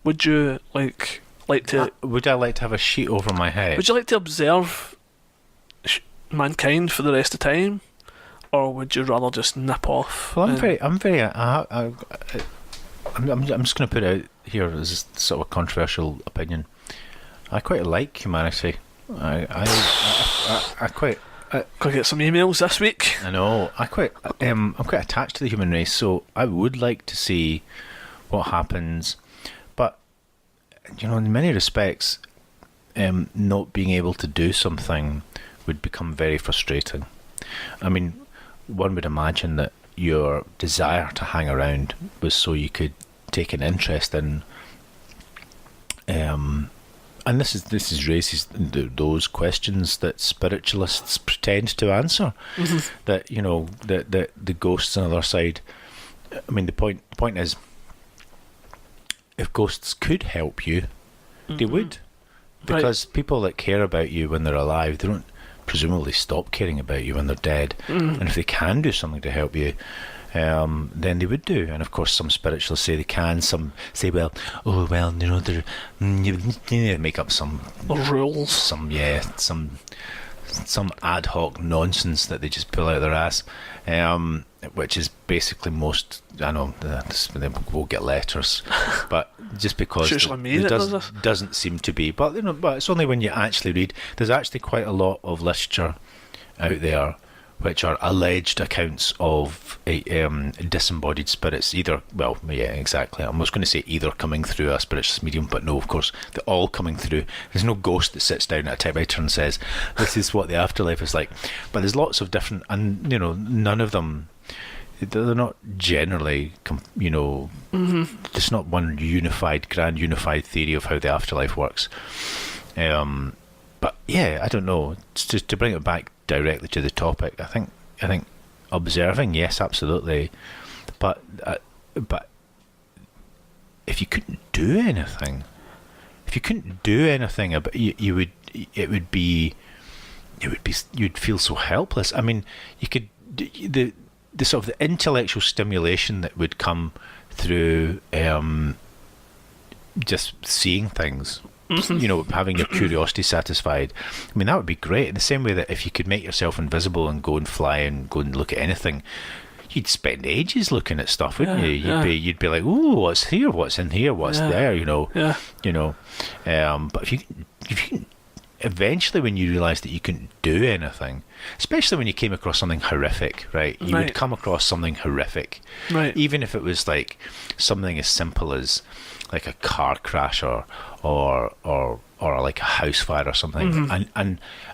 Would you like to? Would I like to have a sheet over my head? Would you like to observe mankind for the rest of time, or would you rather just nip off? Well, I'm just going to put it out here as sort of a controversial opinion. I quite like humanity. I quite. Could get some emails this week. I know. I'm quite attached to the human race, so I would like to see what happens. But in many respects, not being able to do something would become very frustrating. I mean, one would imagine that your desire to hang around was so you could take an interest in. And this raises those questions that spiritualists pretend to answer. Mm-hmm. That that the ghosts on the other side. I mean, the point is, if ghosts could help you, mm-hmm. they would, because people that care about you when they're alive, they don't presumably stop caring about you when they're dead. Mm-hmm. And if they can do something to help you, then they would do. And of course some spiritualists say they can, some say they're you make up some rules, some ad hoc nonsense that they just pull out their ass, which is basically most. I know they will get letters, but just because there doesn't seem to be. But but it's only when you actually read. There's actually quite a lot of literature out there which are alleged accounts of disembodied spirits, exactly. I was going to say either coming through a spiritualist medium, but no, of course, they're all coming through. There's no ghost that sits down at a typewriter and says, this is what the afterlife is like. But there's lots of different, and, none of them, they're not generally, mm-hmm. There's not one grand unified theory of how the afterlife works. But yeah, I don't know. Just to bring it back directly to the topic, I think observing, yes, absolutely, but if you couldn't do anything about you'd feel so helpless. I mean, you could the sort of the intellectual stimulation that would come through just seeing things. Having your curiosity satisfied. I mean, that would be great. In the same way that if you could make yourself invisible and go and fly and go and look at anything, you'd spend ages looking at stuff, wouldn't you? You'd be like, "Ooh, what's here? What's in here? What's there?" Yeah. But if you eventually when you realised that you couldn't do anything, especially when you came across something horrific, right? You would come across something horrific, right? Even if it was like something as simple as like a car crash or like a house fire or something,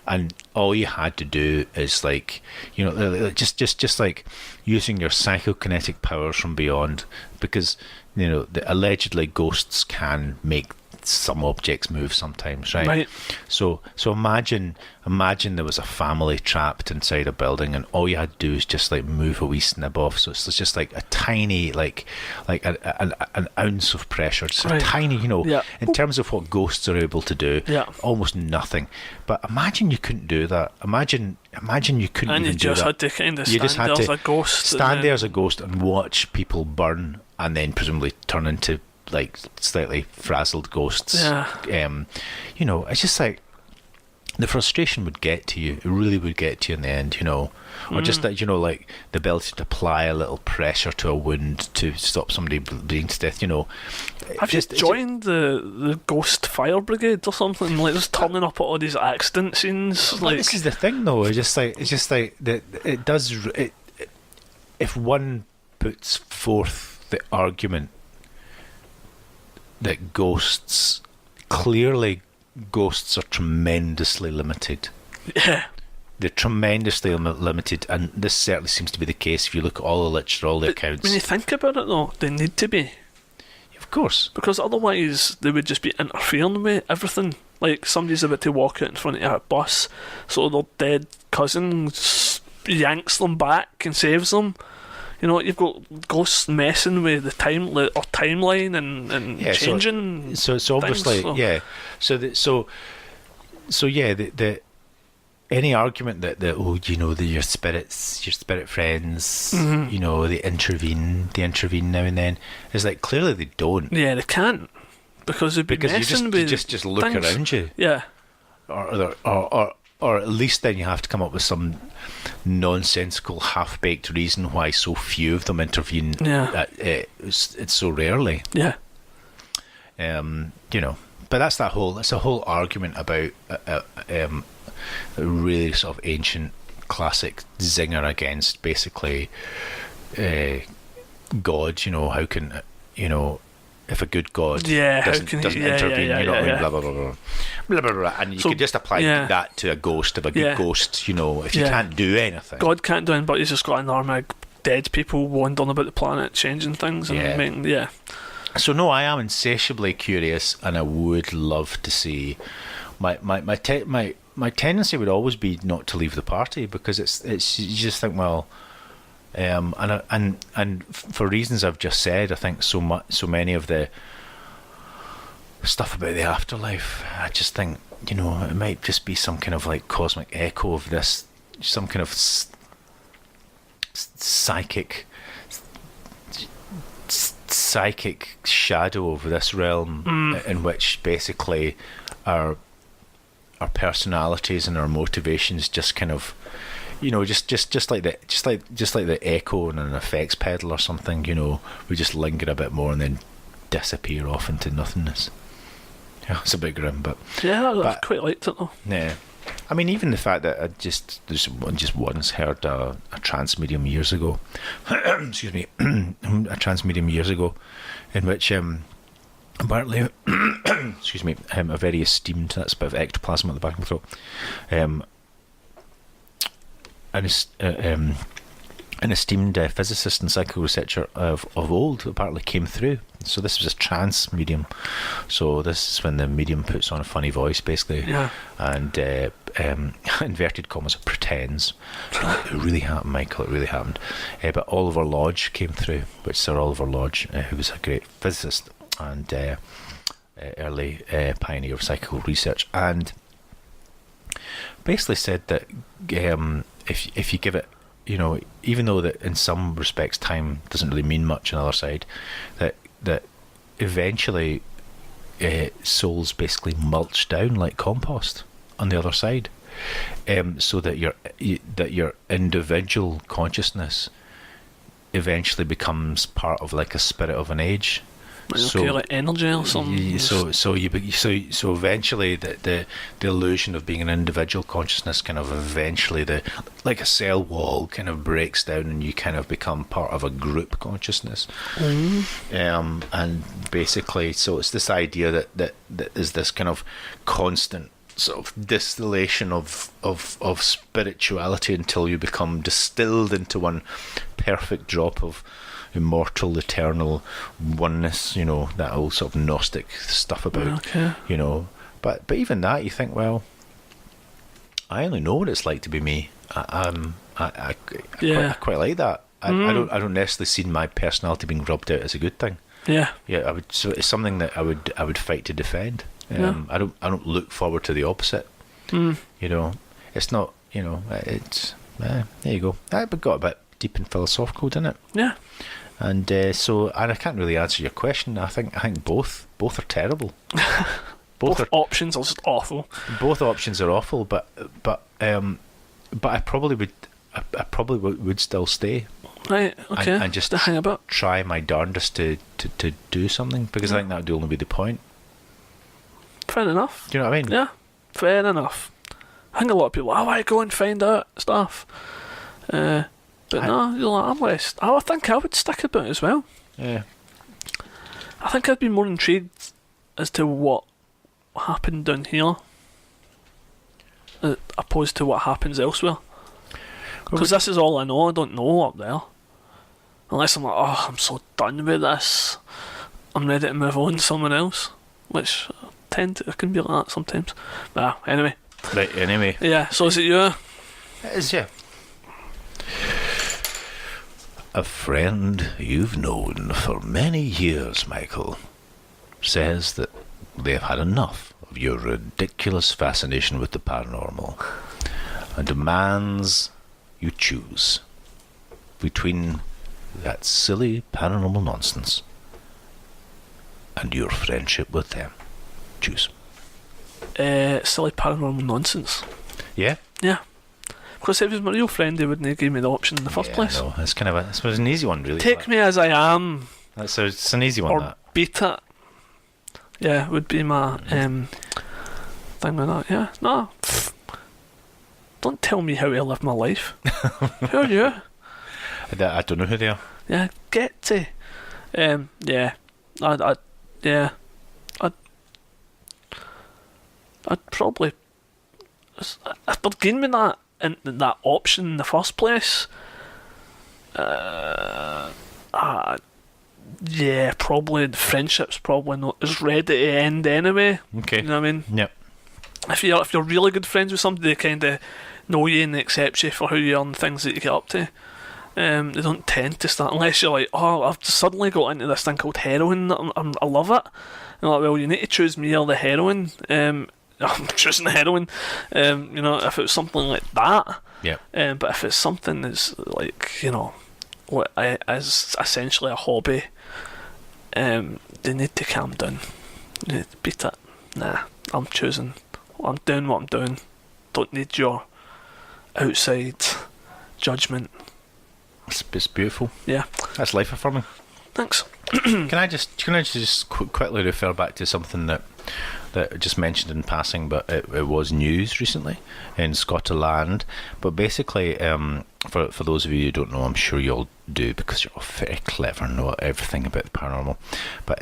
and all you had to do is like, you know, just like using your psychokinetic powers from beyond, because you know allegedly ghosts can make some objects move sometimes, right? So imagine there was a family trapped inside a building, and all you had to do is just like move a wee snib off. So it's just like a tiny, like an ounce of pressure, just a tiny, you know, in terms of what ghosts are able to do, almost nothing. But imagine you couldn't do that. Imagine you couldn't and even do that. And you just had to kind of stand there as a ghost and watch people burn, and then presumably turn into like slightly frazzled ghosts. You know, it's just like the frustration would get to you. It really would get to you in the end, you know. Or just that, you know, like the ability to apply a little pressure to a wound to stop somebody bleeding to death, you know. Have you joined the ghost fire brigade or something? Like just turning up at all these accident scenes. Like, this is the thing though, it's just like that it does if one puts forth the argument that ghosts are tremendously limited. Yeah. They're tremendously limited, and this certainly seems to be the case if you look at all the literature, all the accounts. When you think about it though, they need to be. Of course. Because otherwise they would just be interfering with everything. Like somebody's about to walk out in front of a bus, so their dead cousin yanks them back and saves them. You know, you've got ghosts messing with the timeline and changing. So obviously, the any argument that you know, your spirit friends, you know, they intervene now and then, is like clearly they don't. Yeah, they can't, because they'd be messing with you just look things around you. Yeah. Or at least then you have to come up with some nonsensical, half-baked reason why so few of them intervene. It's so rarely. Yeah. You know, but that's a whole argument about a really sort of ancient classic zinger against basically God. You know, how can, you know, if a good God doesn't intervene, you know what I mean? Blah blah blah blah blah blah blah. And you could just apply that to a ghost. Of a good ghost, you know, if you can't do anything, God can't do anything, but he's just got an army of dead people wandering about the planet, changing things and making. So no, I am insatiably curious, and I would love to see. My tendency would always be not to leave the party, because it's you just think, well. And for reasons I've just said, I think so many of the stuff about the afterlife, I just think, you know, it might just be some kind of like cosmic echo of this, some kind of psychic shadow of this realm, in which basically our personalities and our motivations just kind of, you know, just like the echo in an effects pedal or something, you know, we just linger a bit more and then disappear off into nothingness. Yeah, it's a bit grim, but I quite liked it though. Yeah, I mean, even the fact that I just once heard a trance medium years ago. Excuse me, a trance medium years ago, in which apparently, excuse me, a very esteemed, that's a bit of ectoplasm at the back of my throat. An esteemed physicist and psychical researcher of old apparently came through. So this was a trance medium. So this is when the medium puts on a funny voice, basically, and inverted commas, pretends. It really happened, Michael. It really happened. But Oliver Lodge came through, which Sir Oliver Lodge, who was a great physicist and early pioneer of psychical research, and basically said that if you give it, you know, even though that in some respects time doesn't really mean much on the other side, that eventually souls basically mulch down like compost on the other side, so that your individual consciousness eventually becomes part of like a spirit of an age. like energy or something. So eventually the illusion of being an individual consciousness kind of eventually like a cell wall kind of breaks down and you kind of become part of a group consciousness. And basically, so it's this idea that is this kind of constant sort of distillation of spirituality until you become distilled into one perfect drop of immortal, eternal oneness, that whole sort of Gnostic stuff about, But even that, you think, well, I only know what it's like to be me. I quite like that. I don't necessarily see my personality being rubbed out as a good thing. Yeah. Yeah, I would. So it's something that I would fight to defend. I don't look forward to the opposite. It's not. It's there you go. That got a bit deep and philosophical, didn't it? Yeah. And and I can't really answer your question. I think both are terrible. both options are just awful. Both options are awful, but I probably would still stay. Right. Okay. And just hang about. Try my darndest to do something, because I think that would only be the point. Fair enough. Do you know what I mean? Yeah. Fair enough. I think a lot of people, I go and find out stuff. But no, I'm West. I think I would stick about as well. Yeah. I think I'd be more intrigued as to what happened down here, opposed to what happens elsewhere. Because this is all I know. I don't know up there. Unless I'm like, I'm so done with this, I'm ready to move on to someone else. Which I can be like that sometimes. But anyway. Right, anyway. Yeah, so is it you? It is, yeah. A friend you've known for many years, Michael, says that they have had enough of your ridiculous fascination with the paranormal and demands you choose between that silly paranormal nonsense and your friendship with them. Choose. Silly paranormal nonsense. Yeah? Yeah. Because if he was my real friend, he wouldn't have given me the option in the first place. No, it's kind of it's an easy one, really. Take me as I am. It's an easy one. Or that. beat it. Yeah, would be my thing with that. Yeah, no. Don't tell me how to live my life. Who are you? I don't know who they are. Yeah, get to. Yeah, I'd probably. If they'd given me that option in the first place, yeah, probably the friendship's probably not as ready to end anyway. Okay. You know what I mean? Yep. If you're really good friends with somebody, they kind of know you and accept you for who you are and things that you get up to. They don't tend to start unless you're like, I've suddenly got into this thing called heroin. I love it. And I'm like, well, you need to choose me or the heroin. I'm choosing the heroin. If it was something like that. Yeah. But if it's something that's like, what is essentially a hobby, they need to calm down. They need to beat it. Nah, I'm choosing. I'm doing what I'm doing. Don't need your outside judgment. It's beautiful. Yeah. That's life affirming. Thanks. Can I just quickly refer back to something that I just mentioned in passing, but it was news recently in Scotland. But basically, for those of you who don't know, I'm sure you all do because you're all very clever and know everything about the paranormal. But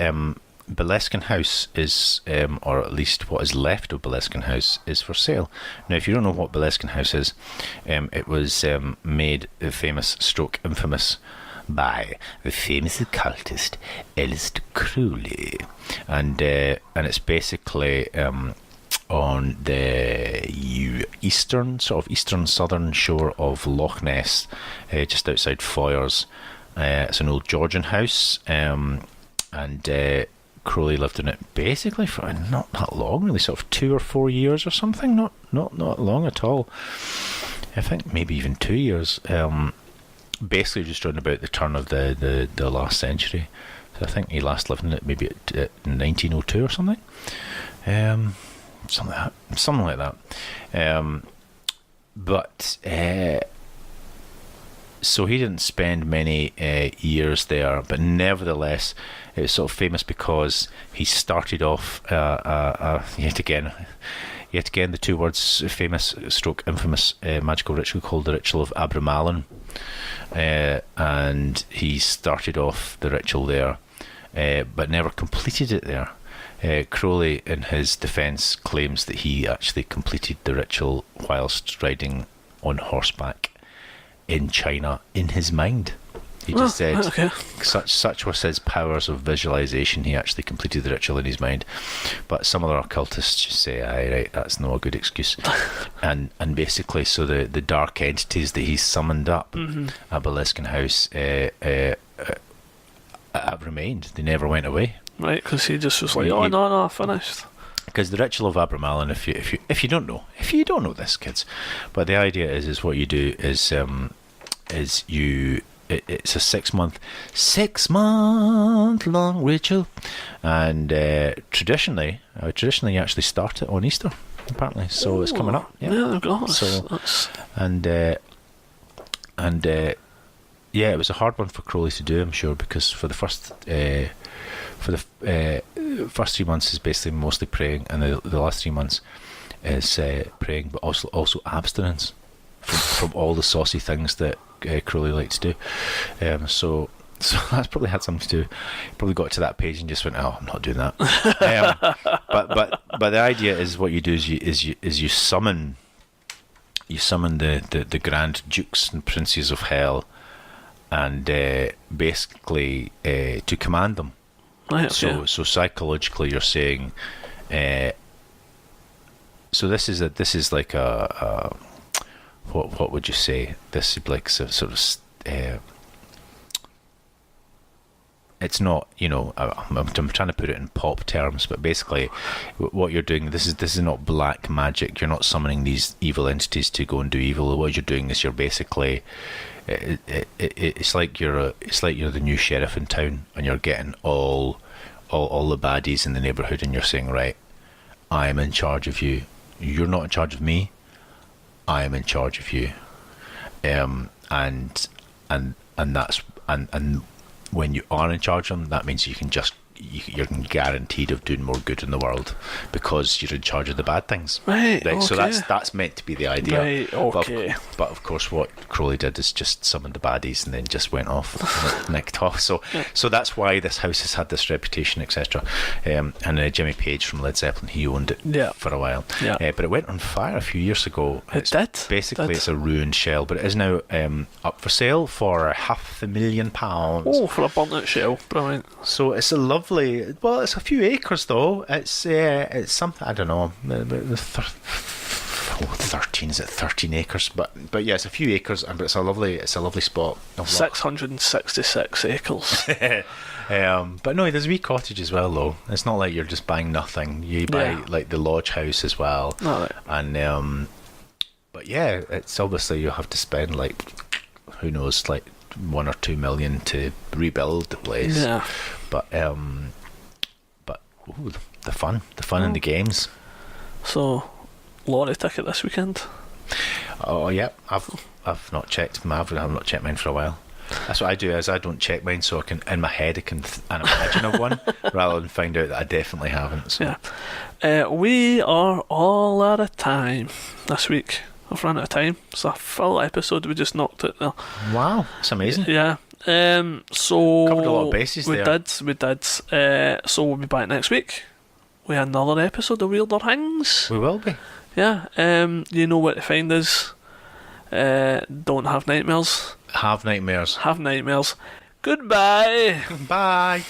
Boleskine House is, or at least what is left of Boleskine House, is for sale. Now, if you don't know what Boleskine House is, it was made famous / infamous by the famous occultist Aleister Crowley, and it's basically on the eastern southern shore of Loch Ness, just outside Foyers. It's an old Georgian house, and Crowley lived in it basically for not that long, really, sort of 2 or 4 years or something. Not long at all. I think maybe even 2 years. Basically just around about the turn of the last century. So I think he last lived in it maybe at 1902 or something. Something like that. But So he didn't spend many years there, but nevertheless, it was sort of famous because he started off yet again, the two words, famous stroke infamous magical ritual called the Ritual of Abramelin, and he started off the ritual there, but never completed it there. Crowley, in his defence, claims that he actually completed the ritual whilst riding on horseback in China in his mind. He just said such was his powers of visualization, he actually completed the ritual in his mind. But some other occultists just say, aye, right, that's no a good excuse. and basically, so the dark entities that he summoned up at Beliskin House have remained. They never went away. Right, because he just was like, no, finished. Because the Ritual of Abramelin, if you don't know this, kids, but the idea is what you do is you. It's a 6 month long ritual, and traditionally you actually start it on Easter, apparently. So it's coming up. Yeah, God. So yeah, it was a hard one for Crowley to do, I'm sure, because for the first 3 months is basically mostly praying, and the last 3 months is praying, but also abstinence from all the saucy things that Crowley liked to do. So that's probably had something to do. He probably got to that page and just went, "Oh, I'm not doing that." But the idea is what you do is you summon the Grand Dukes and Princes of Hell, and basically to command them. Right, so psychologically you're saying, so this is like a what would you say? This is like sort of it's not, I'm trying to put it in pop terms, but basically what you're doing, this is not black magic. You're not summoning these evil entities to go and do evil. What you're doing is you're basically it's like you're the new sheriff in town, and you're getting all the baddies in the neighbourhood, and you're saying, right, I am in charge of you. You're not in charge of me. I am in charge of you. And that's when you are in charge of them, that means you're guaranteed of doing more good in the world because you're in charge of the bad things. Right. Okay. So that's meant to be the idea. Right. Okay. But of course, what Crowley did is just summoned the baddies and then just went off, nicked off. So that's why this house has had this reputation, etc. And Jimmy Page from Led Zeppelin, he owned it for a while. Yeah. But it went on fire a few years ago. It did. Basically, it's a ruined shell, but it is now up for sale for £500,000. Oh, for a burnt-out shell, brilliant. So it's a lovely. Well, it's a few acres though. It's something, I don't know. 13 is it 13 acres? But yeah, it's a few acres, but it's a lovely spot. 666 acres. But no, there's a wee cottage as well though. It's not like you're just buying nothing. You buy like the lodge house as well. Right. And but yeah, it's obviously you'll have to spend like, who knows, like 1 or 2 million to rebuild the place. Yeah. But the fun and the games. So, lottery ticket this weekend? Oh yeah, I've not checked. I've not checked mine for a while. That's what I do. Is I don't check mine, so I can in my head I can imagine of one rather than find out that I definitely haven't. So. Yeah, we are all out of time this week. I've run out of time. It's a full episode. We just knocked it there. Wow, that's amazing. Yeah. So covered a lot of bases we did. So we'll be back next week with another episode of Weirder Hings. We will be. Yeah. You know where to find us. Don't have nightmares. Have nightmares. Have nightmares. Goodbye. Bye.